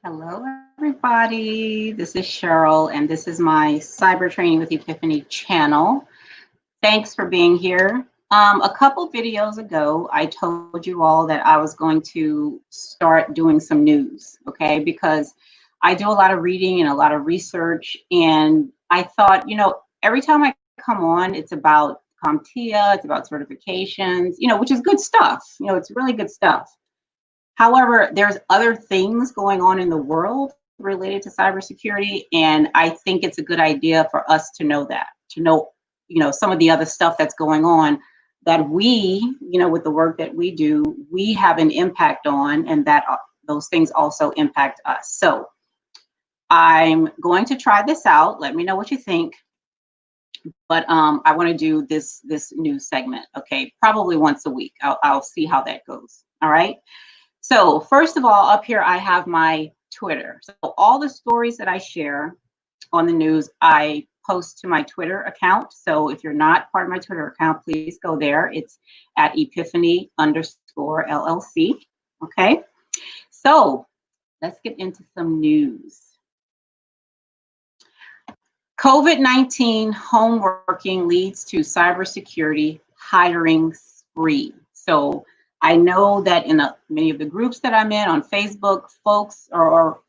Hello, everybody. This is Cheryl, and this is my Cyber Training with Epiphany channel. Thanks for being here. A couple videos ago, I told you all that I was going to start doing some news, okay? Because I do a lot of reading and a lot of research, and I thought, every time I come on, it's about CompTIA, it's about certifications, which is good stuff. It's really good stuff. However, there's other things going on in the world related to cybersecurity, and I think it's a good idea for us to know that, to know, some of the other stuff that's going on that we, with the work that we do, we have an impact on, and that those things also impact us. So I'm going to try this out. Let me know what you think. But I want to do this news segment, okay? Probably once a week. I'll see how that goes. All right. So first of all, up here, I have my Twitter. So all the stories that I share on the news, I post to my Twitter account. So if you're not part of my Twitter account, please go there. It's at @epiphany_LLC. Okay. So let's get into some news. COVID-19 home working leads to cybersecurity hiring spree. So I know that in many of the groups that I'm in on Facebook, folks are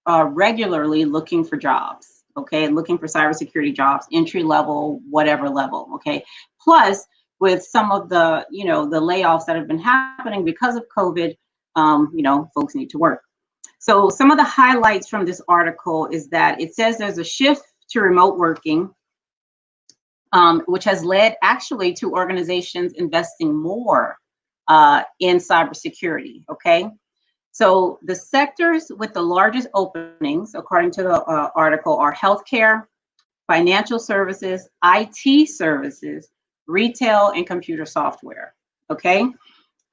regularly looking for jobs, okay? Looking for cybersecurity jobs, entry level, whatever level, okay? Plus, with some of the, the layoffs that have been happening because of COVID, folks need to work. So some of the highlights from this article is that it says there's a shift to remote working, which has led actually to organizations investing more in cybersecurity, okay? So the sectors with the largest openings, according to the article, are healthcare, financial services, IT services, retail, and computer software, okay?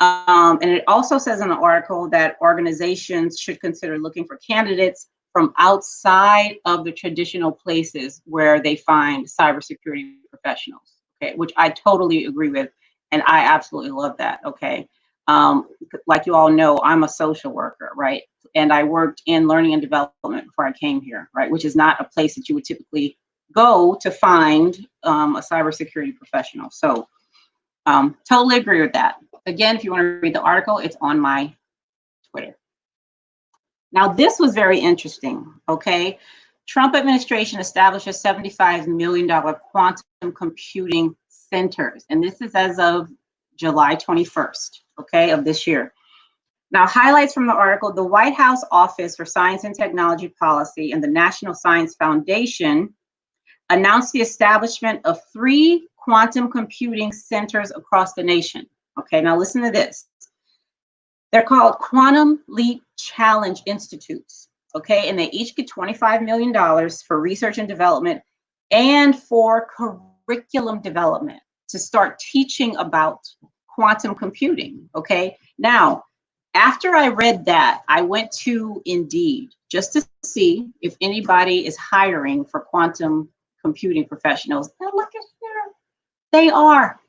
And it also says in the article that organizations should consider looking for candidates from outside of the traditional places where they find cybersecurity professionals, okay? Which I totally agree with. And I absolutely love that, okay? Like you all know, I'm a social worker, right? And I worked in learning and development before I came here, right? Which is not a place that you would typically go to find a cybersecurity professional. So totally agree with that. Again, if you want to read the article, it's on my Twitter. Now, this was very interesting, okay? Trump administration established a $75 million quantum computing centers. And this is as of July 21st, okay, of this year. Now, highlights from the article: the White House Office for Science and Technology Policy and the National Science Foundation announced the establishment of 3 quantum computing centers across the nation. Okay, now listen to this. They're called Quantum Leap Challenge Institutes, okay? And they each get $25 million for research and development and for curriculum development to start teaching about quantum computing, okay? Now, after I read that, I went to Indeed just to see if anybody is hiring for quantum computing professionals. Now look at here, they are.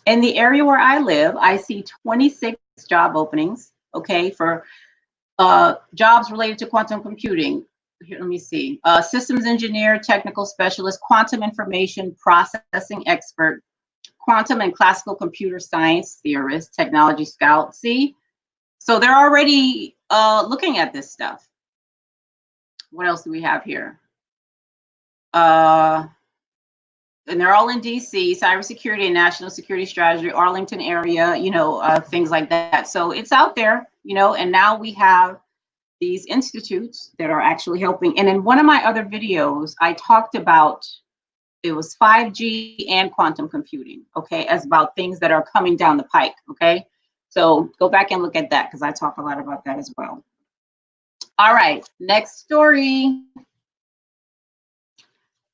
In the area where I live, I see 26 job openings, okay, for jobs related to quantum computing. Here, let me see. Systems engineer, technical specialist, quantum information processing expert, quantum and classical computer science theorist, technology scout. See, so they're already looking at this stuff. What else do we have here? And they're all in DC, cybersecurity and national security strategy, Arlington area, things like that. So it's out there, and now we have these institutes that are actually helping. And in one of my other videos, I talked about, it was 5G and quantum computing, okay, as about things that are coming down the pike, okay? So go back and look at that because I talk a lot about that as well. All right, next story.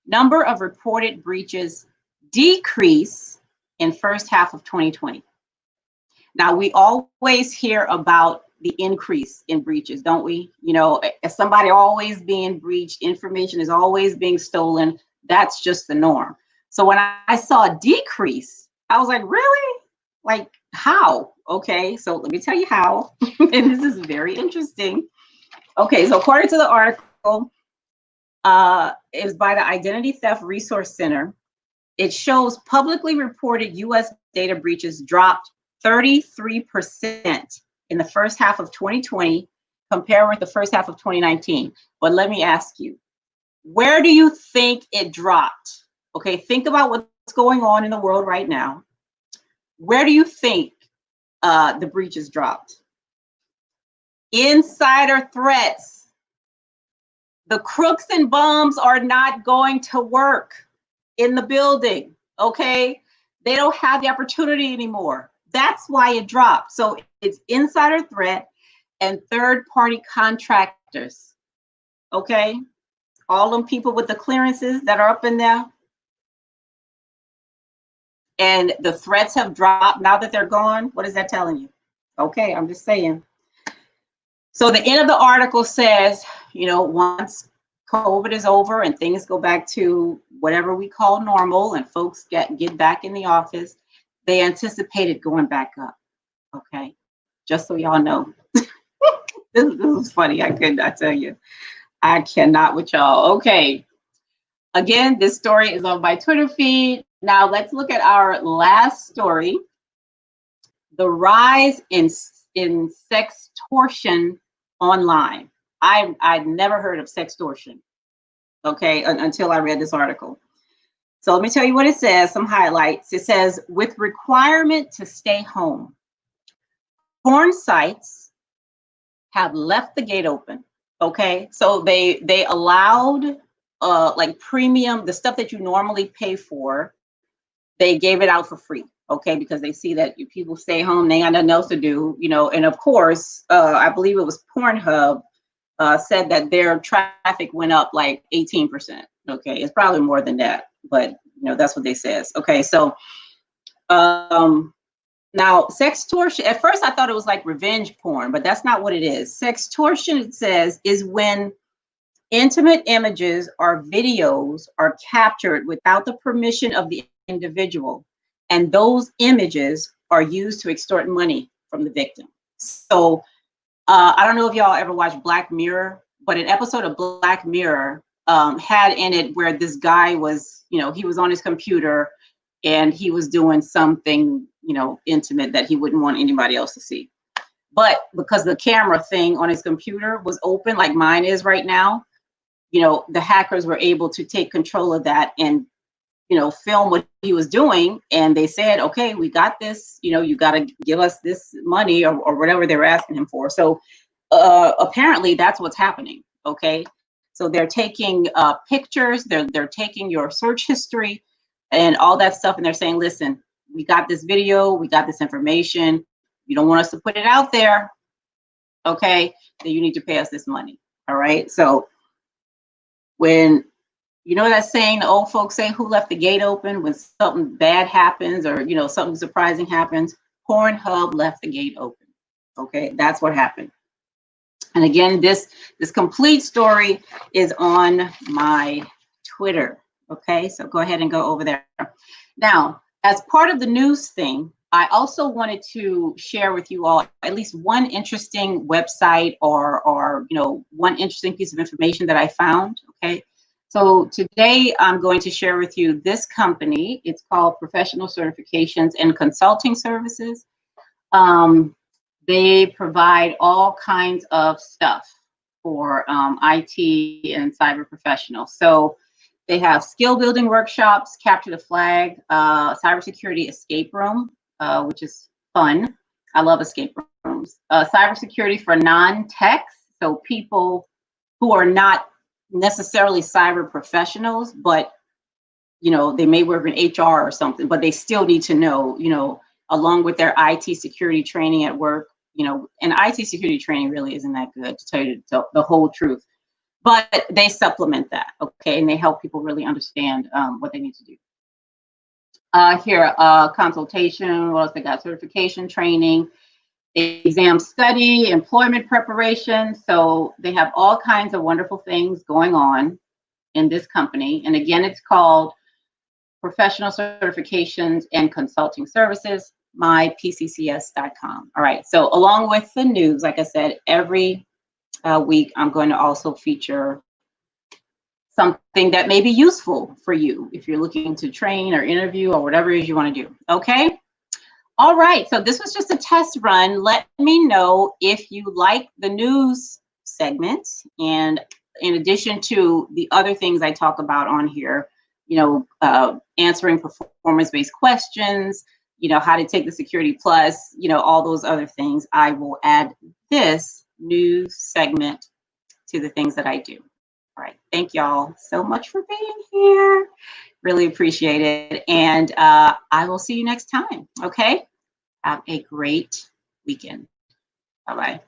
Number of reported breaches decrease in first half of 2020. Now, we always hear about the increase in breaches, don't we? Somebody always being breached, information is always being stolen. That's just the norm. So when I saw a decrease, I was like, really? Like, how? Okay, so let me tell you how. And this is very interesting. Okay, so according to the article, it was by the Identity Theft Resource Center. It shows publicly reported U.S. data breaches dropped 33% in the first half of 2020 compared with the first half of 2019. But let me ask you, where do you think it dropped? Okay, think about what's going on in the world right now. Where do you think the breaches dropped? Insider threats. The crooks and bums are not going to work in the building, okay? They don't have the opportunity anymore. That's why it dropped. So it's insider threat and third-party contractors, okay? All them people with the clearances that are up in there. And the threats have dropped now that they're gone. What is that telling you? Okay, I'm just saying. So the end of the article says, you know, once COVID is over and things go back to whatever we call normal and folks get back in the office, they anticipated going back up. Okay, just so y'all know. this is funny. I could not tell you. I cannot with y'all. Okay. Again, this story is on my Twitter feed. Now let's look at our last story. The rise in sextortion online. I'd never heard of sextortion, okay, until I read this article. So let me tell you what it says, some highlights. It says, with requirement to stay home, porn sites have left the gate open, okay? So they allowed like premium, the stuff that you normally pay for, they gave it out for free. Okay, because they see that people stay home, they got nothing else to do, you know. And of course, I believe it was Pornhub said that their traffic went up like 18%. Okay, it's probably more than that, but you know that's what they says. Okay, so now sextortion. At first, I thought it was like revenge porn, but that's not what it is. Sextortion, it says, is when intimate images or videos are captured without the permission of the individual, and those images are used to extort money from the victim. So I don't know if y'all ever watched Black Mirror, but an episode of Black Mirror had in it where this guy was, you know, he was on his computer and he was doing something, you know, intimate that he wouldn't want anybody else to see. But because the camera thing on his computer was open, like mine is right now, you know, the hackers were able to take control of that and, you know, film what he was doing. And they said, okay, we got this, you know, you got to give us this money or whatever they were asking him for. So apparently that's what's happening. Okay. So they're taking pictures, they're taking your search history and all that stuff. And they're saying, listen, we got this video, we got this information. You don't want us to put it out there. Okay. Then you need to pay us this money. All right. So when, you know that saying the old folks say, who left the gate open when something bad happens or, you know, something surprising happens? Pornhub left the gate open. Okay, that's what happened. And again, this complete story is on my Twitter. Okay, so go ahead and go over there. Now, as part of the news thing, I also wanted to share with you all at least one interesting website or you know, one interesting piece of information that I found. Okay. So today I'm going to share with you this company. It's called Professional Certifications and Consulting Services. They provide all kinds of stuff for IT and cyber professionals. So they have skill building workshops, capture the flag, cybersecurity escape room, which is fun. I love escape rooms. Cybersecurity for non-techs, so people who are not necessarily cyber professionals, but you know, they may work in HR or something, but they still need to know, you know, along with their IT security training at work, you know, and IT security training really isn't that good, to tell you the whole truth, but they supplement that, okay, and they help people really understand what they need to do. Here, consultation, what else they got? Certification training, exam study, employment preparation. So they have all kinds of wonderful things going on in this company. And again, it's called Professional Certifications and Consulting Services, mypccs.com. All right, so along with the news, like I said, every week, I'm going to also feature something that may be useful for you if you're looking to train or interview or whatever it is you want to do. Okay. All right. So this was just a test run. Let me know if you like the news segment. And in addition to the other things I talk about on here, you know, answering performance-based questions, you know, how to take the Security Plus, you know, all those other things, I will add this news segment to the things that I do. All right. Thank y'all so much for being here. Really appreciate it. And I will see you next time. Okay. Have a great weekend. Bye-bye.